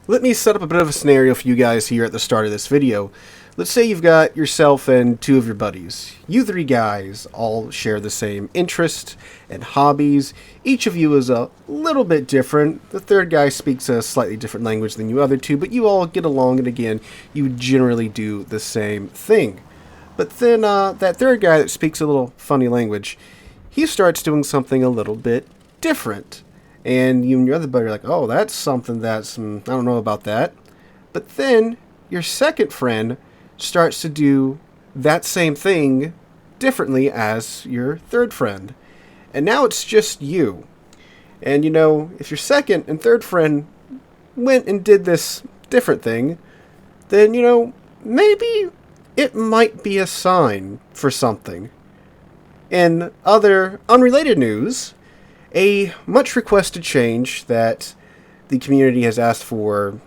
Let me set up a bit of a scenario for you guys here at the start of this video. Let's say you've got yourself and two of your buddies. You three guys all share the same interests and hobbies. Each of you is a little bit different. The third guy speaks a slightly different language than you other two, but you all get along, and again, you generally do the same thing. But then that third guy that speaks a little funny language, he starts doing something a little bit different. And you and your other buddy are like, oh, that's something that's, I don't know about that. But then your second friend starts to do that same thing differently as your third friend. And now it's just you. And you know, if your second and third friend went and did this different thing, then, you know, maybe it might be a sign for something. In other unrelated news, a much requested change that the community has asked for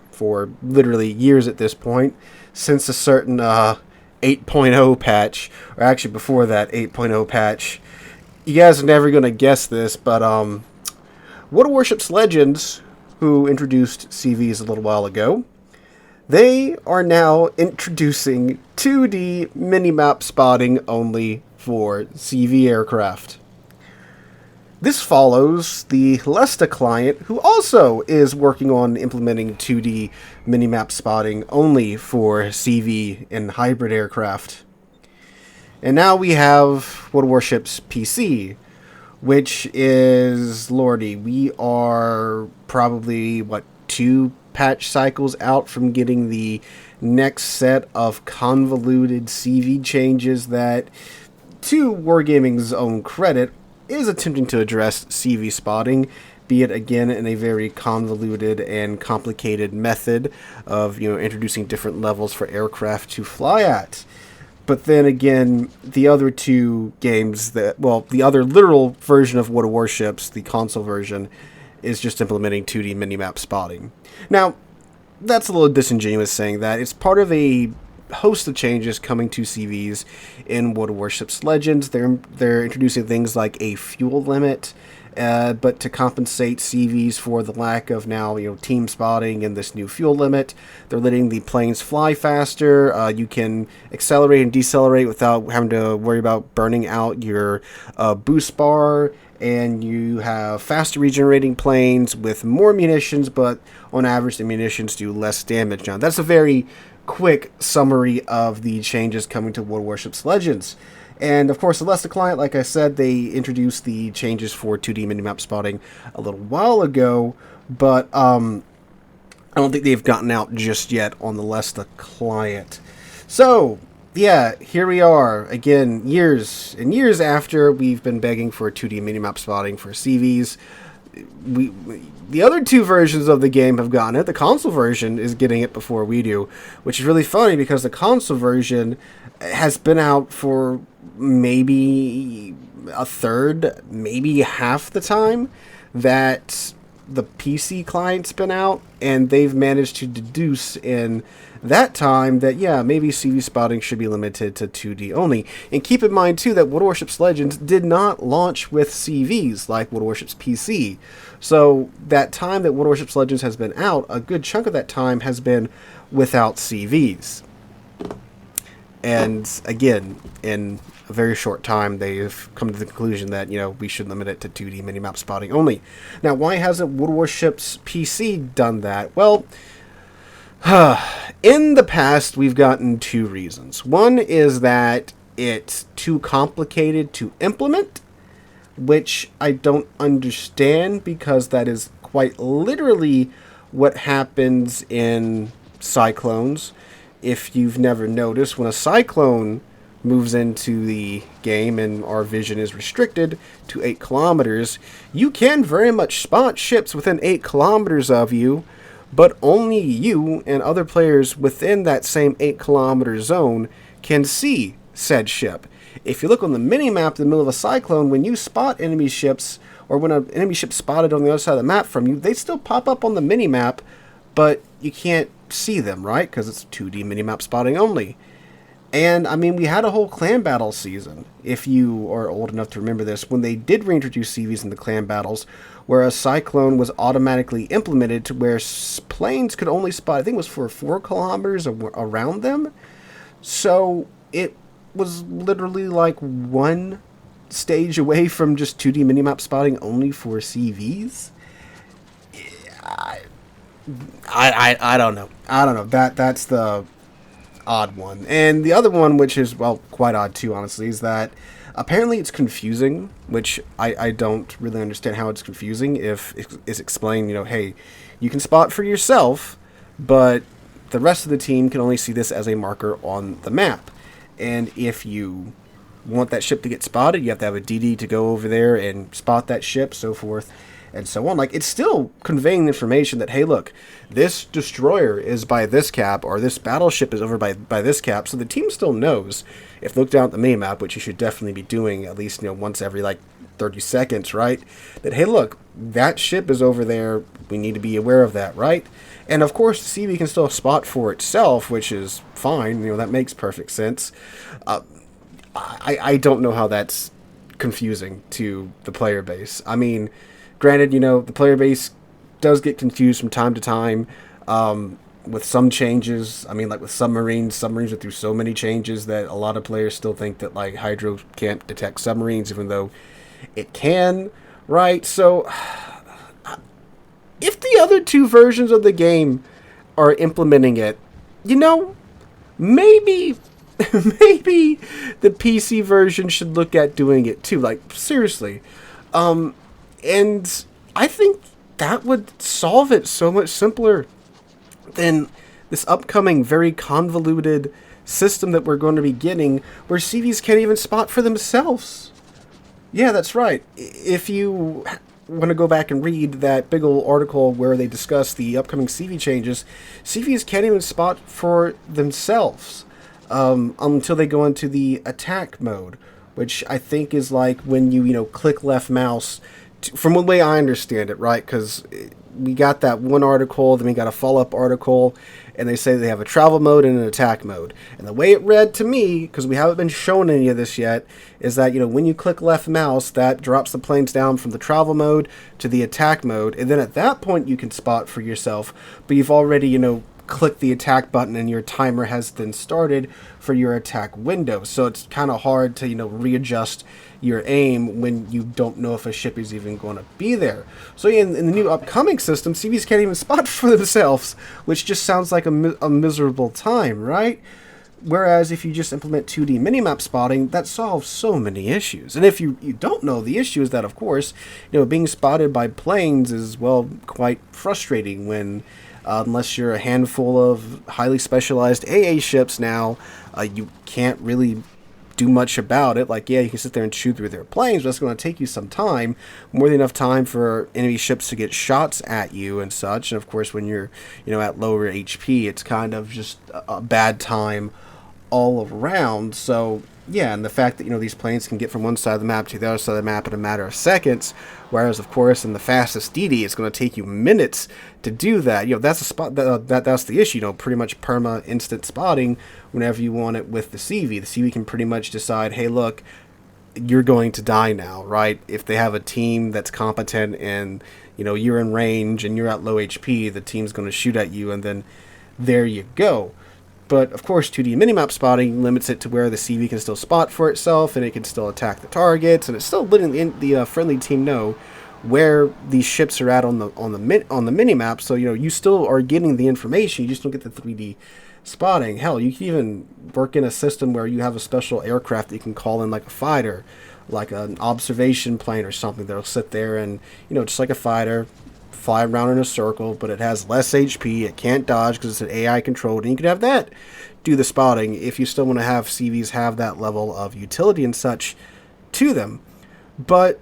literally years at this point, since a certain 8.0 patch, or actually before that 8.0 patch. You guys are never going to guess this, but World of Warships Legends, who introduced CVs a little while ago, they are now introducing 2D minimap spotting only for CV aircraft. This follows the Lesta client, who also is working on implementing 2D minimap spotting only for CV and hybrid aircraft. And now we have World of Warships PC, which is, lordy, we are probably, 2 patch cycles out from getting the next set of convoluted CV changes that, to Wargaming's own credit, is attempting to address CV spotting, be it again in a very convoluted and complicated method of, introducing different levels for aircraft to fly at. But then again, the other two games the other literal version of World of Warships, the console version, is just implementing 2D minimap spotting. Now, that's a little disingenuous saying that. It's part of a host of changes coming to CVs in World of Warships Legends. They're introducing things like a fuel limit, but to compensate CVs for the lack of now team spotting and this new fuel limit, they're letting the planes fly faster. You can accelerate and decelerate without having to worry about burning out your boost bar. And you have faster regenerating planes with more munitions, but on average the munitions do less damage. Now, that's a very quick summary of the changes coming to World of Warships Legends. And of course, the Lesta client, like I said, they introduced the changes for 2D minimap spotting a little while ago, but I don't think they've gotten out just yet on the Lesta client. So, yeah, here we are, again, years and years after we've been begging for 2D minimap spotting for CVs. The other two versions of the game have gotten it. The console version is getting it before we do, which is really funny because the console version has been out for maybe a third, maybe half the time that the PC client's been out, and they've managed to deduce in that time that, yeah, maybe CV spotting should be limited to 2D only. And keep in mind, too, that World of Warships Legends did not launch with CVs like World of Warships PC. So that time that World of Warships Legends has been out, a good chunk of that time has been without CVs. And again, in a very short time, they've come to the conclusion that, we should limit it to 2D minimap spotting only. Now, why hasn't World of Warships PC done that? Well, in the past, we've gotten two reasons. One is that it's too complicated to implement, which I don't understand because that is quite literally what happens in cyclones. If you've never noticed, when a cyclone moves into the game and our vision is restricted to 8 kilometers, you can very much spot ships within 8 kilometers of you, but only you and other players within that same 8 kilometer zone can see said ship. If you look on the minimap in the middle of a cyclone, when you spot enemy ships, or when an enemy ship spotted on the other side of the map from you, they still pop up on the minimap, but you can't see them, right? Because it's 2D minimap spotting only. And I mean, we had a whole clan battle season, if you are old enough to remember this, when they did reintroduce CVs in the clan battles, where a cyclone was automatically implemented to where planes could only spot, I think it was for 4 kilometers around them. So it was literally like one stage away from just 2D minimap spotting only for CVs. I don't know. I don't know. That's the odd one. And the other one, which is, well, quite odd too, honestly, is that apparently it's confusing, which I don't really understand how it's confusing if it's explained, hey, you can spot for yourself, but the rest of the team can only see this as a marker on the map. And if you want that ship to get spotted, you have to have a DD to go over there and spot that ship, so forth and so on. Like, it's still conveying information that, hey, look, this destroyer is by this cap, or this battleship is over by this cap, so the team still knows, if they look down at the minimap, which you should definitely be doing at least, once every, 30 seconds, right? That, hey, look, that ship is over there, we need to be aware of that, right? And, of course, the CV can still spot for itself, which is fine, that makes perfect sense. I don't know how that's confusing to the player base. I mean, granted, the player base does get confused from time to time with some changes. I mean, like with submarines are through so many changes that a lot of players still think that, Hydro can't detect submarines, even though it can, right? So, if the other two versions of the game are implementing it, maybe maybe the PC version should look at doing it too. Seriously. And I think that would solve it so much simpler than this upcoming very convoluted system that we're going to be getting, where CVs can't even spot for themselves. Yeah, that's right. If you want to go back and read that big old article where they discuss the upcoming CV changes, CVs can't even spot for themselves until they go into the attack mode, which I think is like when you click left mouse, from the way I understand it, right? Because we got that one article, then we got a follow-up article, and they say they have a travel mode and an attack mode. And the way it read to me, because we haven't been shown any of this yet, is that, when you click left mouse, that drops the planes down from the travel mode to the attack mode, and then at that point you can spot for yourself, but you've already, click the attack button and your timer has then started for your attack window. So it's kind of hard to, readjust your aim when you don't know if a ship is even going to be there. So in the new upcoming system, CVs can't even spot for themselves, which just sounds like a miserable time, right? Whereas if you just implement 2D minimap spotting, that solves so many issues. And if you don't know, the issue is that, of course, being spotted by planes is, well, quite frustrating when unless you're a handful of highly specialized AA ships now, you can't really do much about it. Yeah, you can sit there and shoot through their planes, but that's going to take you some time, more than enough time for enemy ships to get shots at you and such. And of course, when you're, at lower HP, it's kind of just a bad time all around. So yeah, and the fact that these planes can get from one side of the map to the other side of the map in a matter of seconds, whereas of course in the fastest DD it's going to take you minutes to do that. That's a spot that's the issue. Pretty much perma instant spotting whenever you want it with the CV. The CV can pretty much decide, hey, look, you're going to die now, right? If they have a team that's competent and you're in range and you're at low HP, the team's going to shoot at you, and then there you go. But, of course, 2D minimap spotting limits it to where the CV can still spot for itself, and it can still attack the targets, and it's still letting the friendly team know where these ships are at on the minimap. So, you still are getting the information, you just don't get the 3D spotting. Hell, you can even work in a system where you have a special aircraft that you can call in like a fighter, like an observation plane or something that'll sit there and, just like a fighter, fly around in a circle, but it has less HP, it can't dodge because it's an AI controlled, and you can have that do the spotting if you still want to have CVs have that level of utility and such to them. But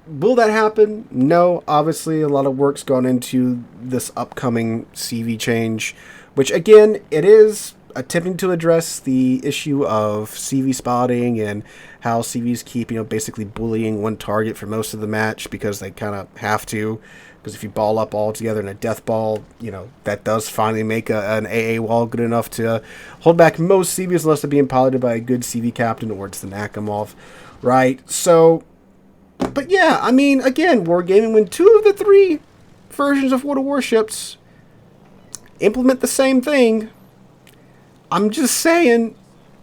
will that happen? No. Obviously, a lot of work's gone into this upcoming CV change, which again, it is attempting to address the issue of CV spotting and how CVs keep, basically bullying one target for most of the match because they kind of have to, Because if you ball up all together in a death ball, you know, that does finally make an AA wall good enough to hold back most CVs unless they're being piloted by a good CV captain or it's the Nakamov, right? So, but yeah, I mean, again, Wargaming, when 2 of the 3 versions of World of Warships implement the same thing, I'm just saying,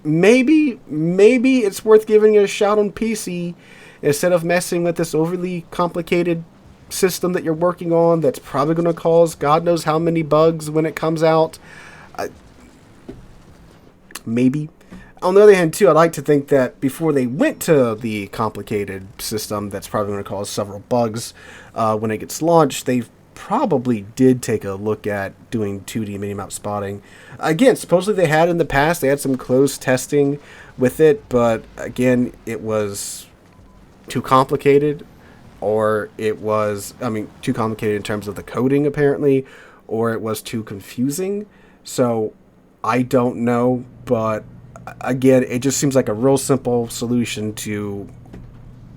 maybe it's worth giving it a shot on PC instead of messing with this overly complicated system that you're working on that's probably going to cause God knows how many bugs when it comes out. Maybe. On the other hand, too, I like to think that before they went to the complicated system that's probably going to cause several bugs when it gets launched, they probably did take a look at doing 2D minimap spotting. Again, supposedly they had in the past. They had some closed testing with it, but again, it was too complicated. Or it was, I mean, too complicated in terms of the coding, apparently, or it was too confusing. So, I don't know, but again, it just seems like a real simple solution to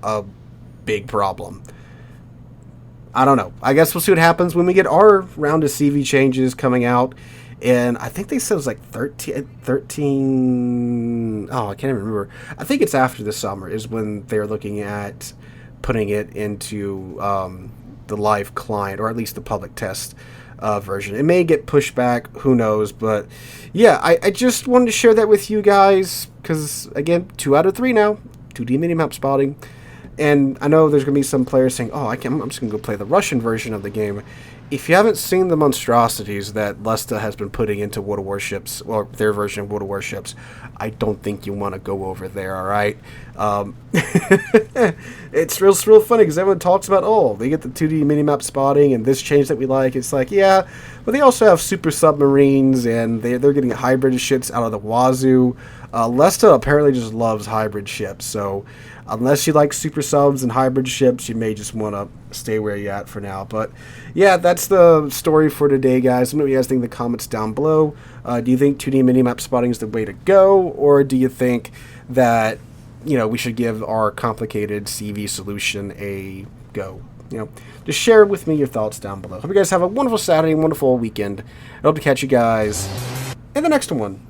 a big problem. I don't know. I guess we'll see what happens when we get our round of CV changes coming out. And I think they said it was like 13, oh, I can't even remember. I think it's after the summer is when they're looking at putting it into the live client, or at least the public test version. It may get pushed back, who knows, but yeah, I just wanted to share that with you guys, because again, 2 out of 3 now, 2D minimap spotting, and I know there's going to be some players saying, oh, I'm just going to go play the Russian version of the game. If you haven't seen the monstrosities that Lesta has been putting into World of Warships, or their version of World of Warships, I don't think you want to go over there, alright? It's real funny, because everyone talks about, oh, they get the 2D minimap spotting, and this change that we like. It's like, yeah, but they also have super submarines, and they're getting hybrid ships out of the wazoo. Lesta apparently just loves hybrid ships, so unless you like super subs and hybrid ships, you may just want to stay where you're at for now. But yeah, that's the story for today, guys. Let me know what you guys think in the comments down below. Do you think 2D minimap spotting is the way to go, or do you think that, you know, we should give our complicated CV solution a go? You know, just share with me your thoughts down below. Hope you guys have a wonderful Saturday, wonderful weekend. I hope to catch you guys in the next one.